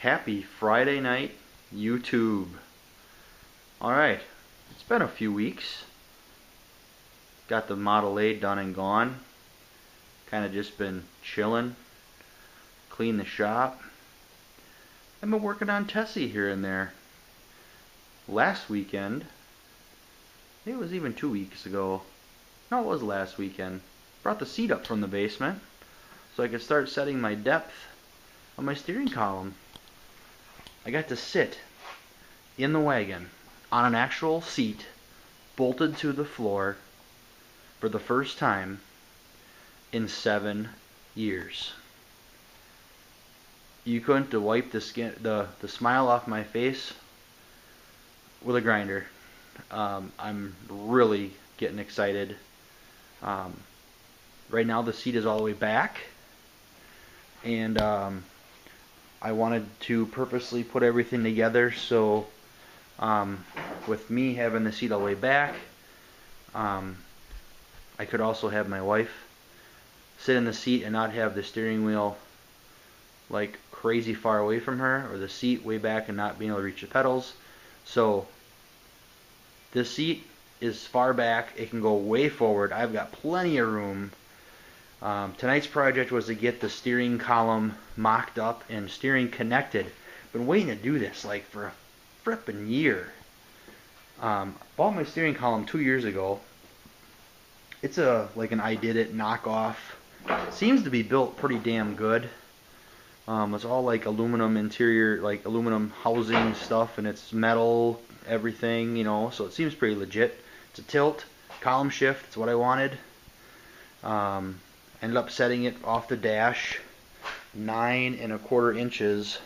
Happy Friday night, YouTube. Alright, it's been a few weeks. Got the Model A done and gone. Kind of just been chilling. Clean the shop. I've been working on Tessie here and there. Last weekend, it was even 2 weeks ago. No, it was last weekend. Brought the seat up from the basement so I could start setting my depth on my steering column. I got to sit in the wagon on an actual seat bolted to the floor for the first time in 7 years. You couldn't wipe the smile off my face with a grinder. I'm really getting excited. Right now the seat is all the way back, and I wanted to purposely put everything together so with me having the seat all the way back, I could also have my wife sit in the seat and not have the steering wheel like crazy far away from her, or the seat way back and not being able to reach the pedals. So this seat is far back, it can go way forward. I've got plenty of room. Tonight's project was to get the steering column mocked up and steering connected. Been waiting to do this like for a frippin' year. Bought my steering column 2 years ago. It's like an I Did It knockoff. Seems to be built pretty damn good. It's all like aluminum interior, like aluminum housing stuff, and it's metal, everything, you know, so it seems pretty legit. It's a tilt, column shift, it's what I wanted. Ended up setting it off the dash 9 1/4 inches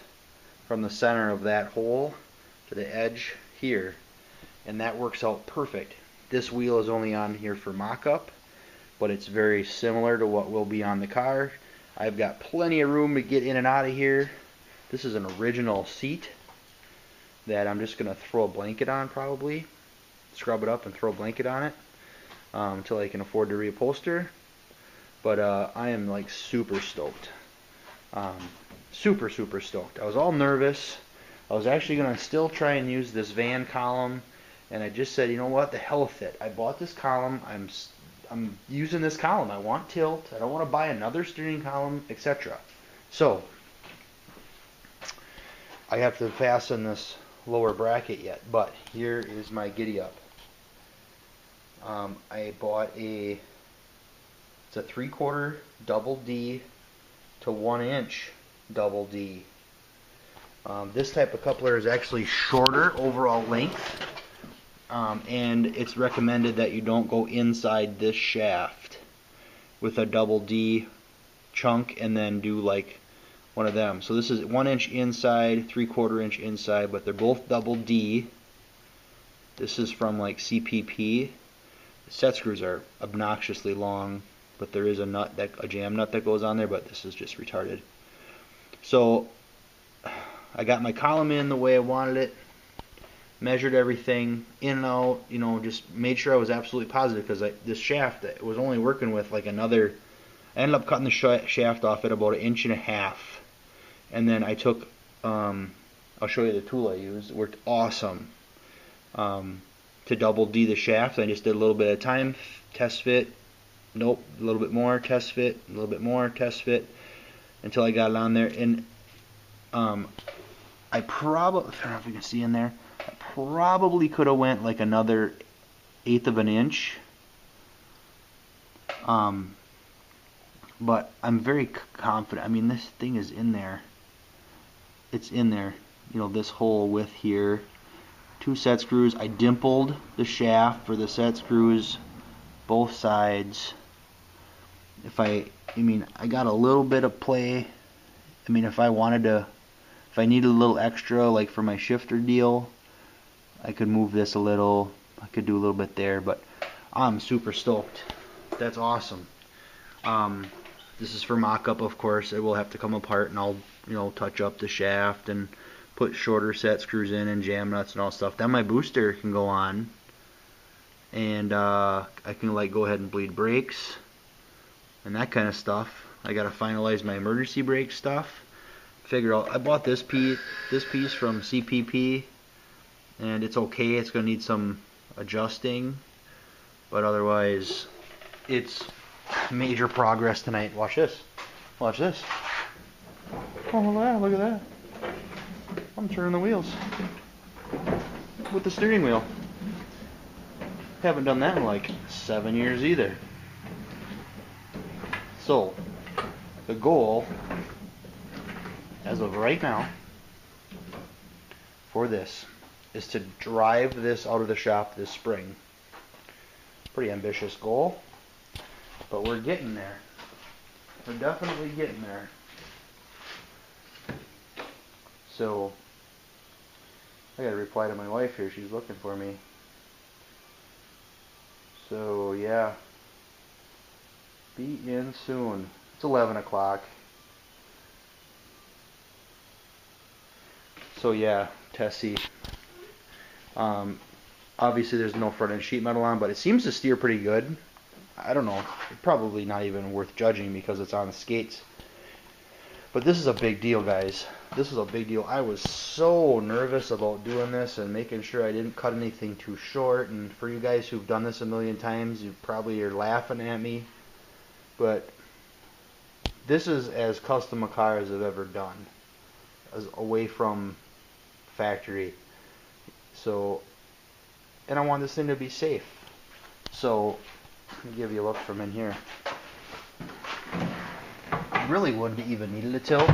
from the center of that hole to the edge here, and that works out perfect. This wheel is only on here for mock-up, but it's very similar to what will be on the car. I've got plenty of room to get in and out of here. This is an original seat that I'm just going to throw a blanket on, probably scrub it up and throw a blanket on it until I can afford to reupholster. But I am like super stoked. Super stoked. I was all nervous. I was actually going to still try and use this van column, and I just said, you know what, the hell with it. I bought this column. I'm using this column. I want tilt. I don't want to buy another steering column, etc. So I have to fasten this lower bracket yet, but here is my giddy up. I bought it's a 3/4 double D to 1 inch double D. This type of coupler is actually shorter overall length, and it's recommended that you don't go inside this shaft with a double D chunk and then do like one of them. So this is 1 inch inside, 3/4 inch inside, but they're both double D. This is from like CPP. The set screws are obnoxiously long, but there is a jam nut that goes on there, but this is just retarded. So I got my column in the way I wanted it, measured everything in and out, you know, just made sure I was absolutely positive, because this shaft I was only working with like another, I ended up cutting the shaft off at about 1.5 inches, and then I took, I'll show you the tool I used. It worked awesome. To double D the shaft, I just did a little bit of time, test fit, nope, a little bit more, test fit, a little bit more, test fit, until I got it on there. And I probably, I don't know if you can see in there, I probably could have went like another 1/8 of an inch, but I'm very confident. I mean, this thing is in there, it's in there, you know, this hole width here, 2 set screws. I dimpled the shaft for the set screws both sides. I mean, I got a little bit of play. I mean, if I needed a little extra, like for my shifter deal, I could move this a little. I could do a little bit there, but I'm super stoked. That's awesome. This is for mock-up, of course. It will have to come apart, and I'll, you know, touch up the shaft and put shorter set screws in and jam nuts and all stuff. Then my booster can go on, and I can like go ahead and bleed brakes and that kind of stuff. I gotta finalize my emergency brake stuff. figure out. I bought this piece from CPP, and it's okay. It's gonna need some adjusting, but otherwise, it's major progress tonight. Watch this. Watch this. Oh, look at that. I'm turning the wheels with the steering wheel. Haven't done that in like 7 years either. So, the goal, as of right now, for this, is to drive this out of the shop this spring. Pretty ambitious goal, but we're getting there. We're definitely getting there. So, I gotta reply to my wife here. She's looking for me. So, yeah. Be in soon. It's 11 o'clock. So, yeah, Tessie. Obviously, there's no front end sheet metal on, but it seems to steer pretty good. I don't know. Probably not even worth judging because it's on the skates. But this is a big deal, guys. This is a big deal. I was so nervous about doing this and making sure I didn't cut anything too short. And for you guys who've done this a million times, you probably are laughing at me. But this is as custom a car as I've ever done, as away from factory. So, and I want this thing to be safe. So, let me give you a look from in here. Really wouldn't even needed a tilt,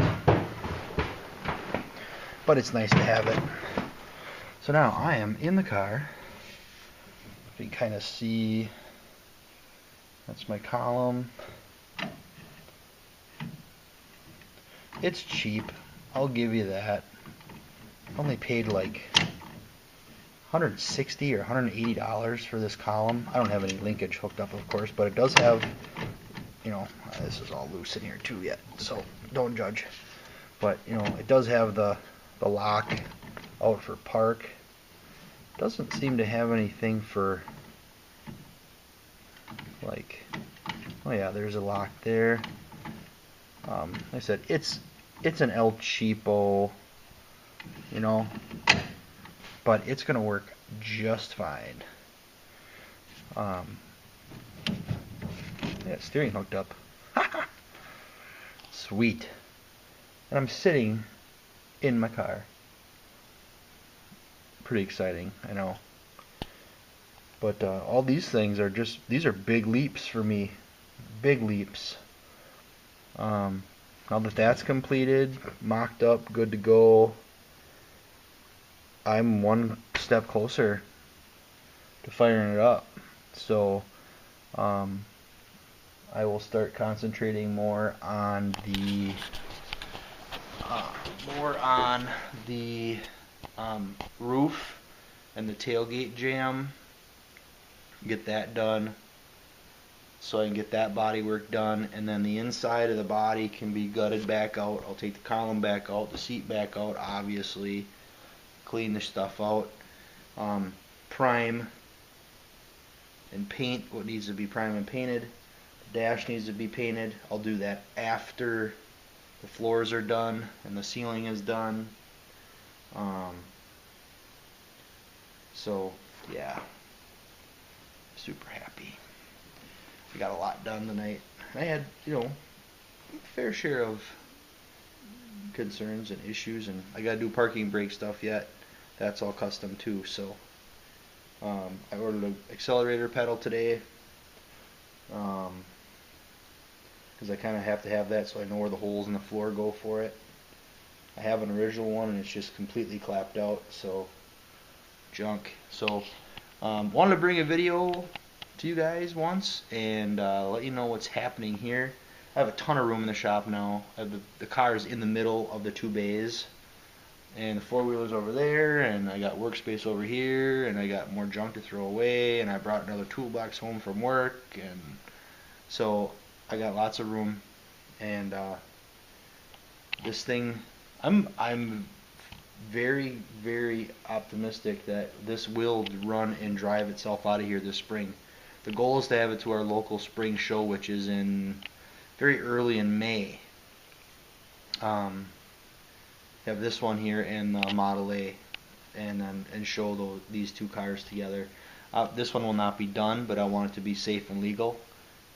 but it's nice to have it. So now I am in the car. You can kind of see that's my column. It's cheap, I'll give you that. I only paid like $160 or $180 for this column. I don't have any linkage hooked up, of course, but it does have, you know, this is all loose in here too yet, so don't judge. But, you know, it does have the lock out for park. Doesn't seem to have anything for, like, oh yeah, there's a lock there. Like I said, it's an El Cheapo, you know, but it's gonna work just fine. Yeah, steering hooked up. Sweet. And I'm sitting in my car. Pretty exciting, I know. But all these things are these are big leaps for me. Big leaps. Now that that's completed, mocked up, good to go, I'm one step closer to firing it up. So, I will start concentrating more on the roof and the tailgate jam. Get that done, so I can get that body work done, and then the inside of the body can be gutted back out. I'll take the column back out, the seat back out, obviously, clean the stuff out, prime and paint what needs to be primed and painted. The dash needs to be painted. I'll do that after the floors are done and the ceiling is done. So yeah, super happy. We got a lot done tonight. I had, you know, a fair share of concerns and issues, and I gotta do parking brake stuff yet. That's all custom too. So I ordered an accelerator pedal today, because I kind of have to have that so I know where the holes in the floor go for it. I have an original one and it's just completely clapped out, so junk. So wanted to bring a video to you guys once and let you know what's happening here. I have a ton of room in the shop now. I have the car is in the middle of the two bays, and the four-wheeler's over there, and I got workspace over here, and I got more junk to throw away, and I brought another toolbox home from work, and so I got lots of room. And this thing, I'm very, very optimistic that this will run and drive itself out of here this spring. The goal is to have it to our local spring show, which is in very early in May. have this one here and the Model A, and show these two cars together. This one will not be done, but I want it to be safe and legal.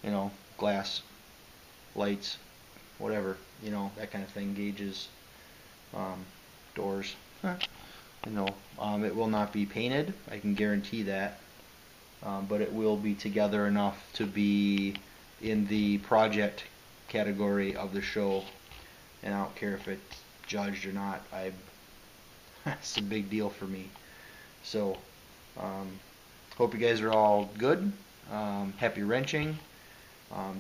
You know, glass, lights, whatever, you know, that kind of thing, gauges, doors. You know, it will not be painted, I can guarantee that, but it will be together enough to be in the project category of the show, and I don't care if it's judged or not. That's a big deal for me. So, hope you guys are all good. Happy wrenching.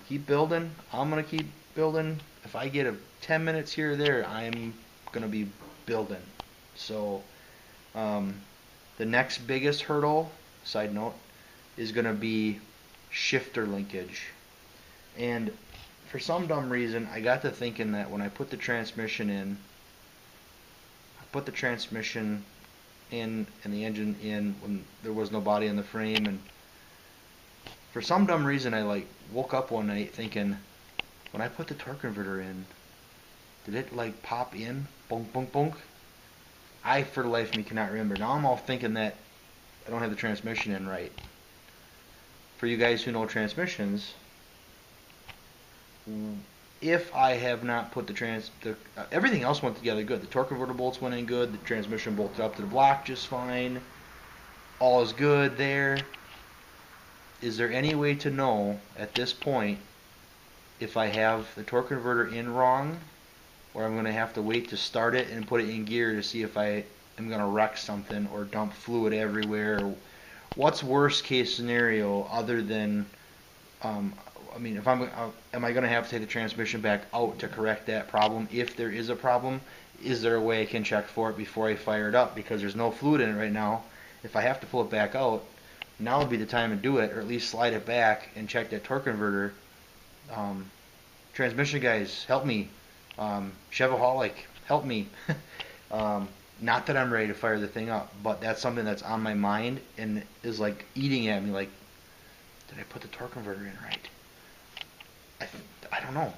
Keep building. I'm gonna keep building. If I get 10 minutes here or there, I'm gonna be building. So, the next biggest hurdle, side note, is gonna be shifter linkage. And for some dumb reason, I got to thinking that when I put the transmission in, and the engine in when there was no body on the frame, and for some dumb reason I like woke up one night thinking, when I put the torque converter in, did it like pop in? Bonk, bonk, bonk. I for the life of me cannot remember. Now I'm all thinking that I don't have the transmission in right. For you guys who know transmissions, if I have not put everything else went together good. The torque converter bolts went in good. The transmission bolted up to the block just fine. All is good there. Is there any way to know at this point if I have the torque converter in wrong, or I'm going to have to wait to start it and put it in gear to see if I am going to wreck something or dump fluid everywhere? What's worst case scenario other than I mean, am I going to have to take the transmission back out to correct that problem? If there is a problem, is there a way I can check for it before I fire it up? Because there's no fluid in it right now. If I have to pull it back out, now would be the time to do it, or at least slide it back and check that torque converter. Transmission guys, help me. Chevaholic, help me. Not that I'm ready to fire the thing up, but that's something that's on my mind and is like eating at me. Like, did I put the torque converter in right? I don't know.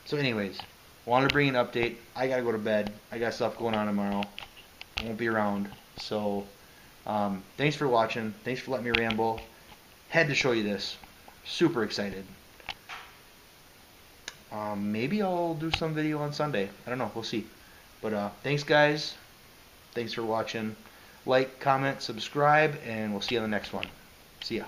So anyways, wanted to bring an update. I gotta go to bed. I got stuff going on tomorrow. I won't be around. So thanks for watching. Thanks for letting me ramble. Had to show you this. Super excited. Maybe I'll do some video on Sunday. I don't know. We'll see. But thanks, guys. Thanks for watching. Like, comment, subscribe, and we'll see you on the next one. See ya.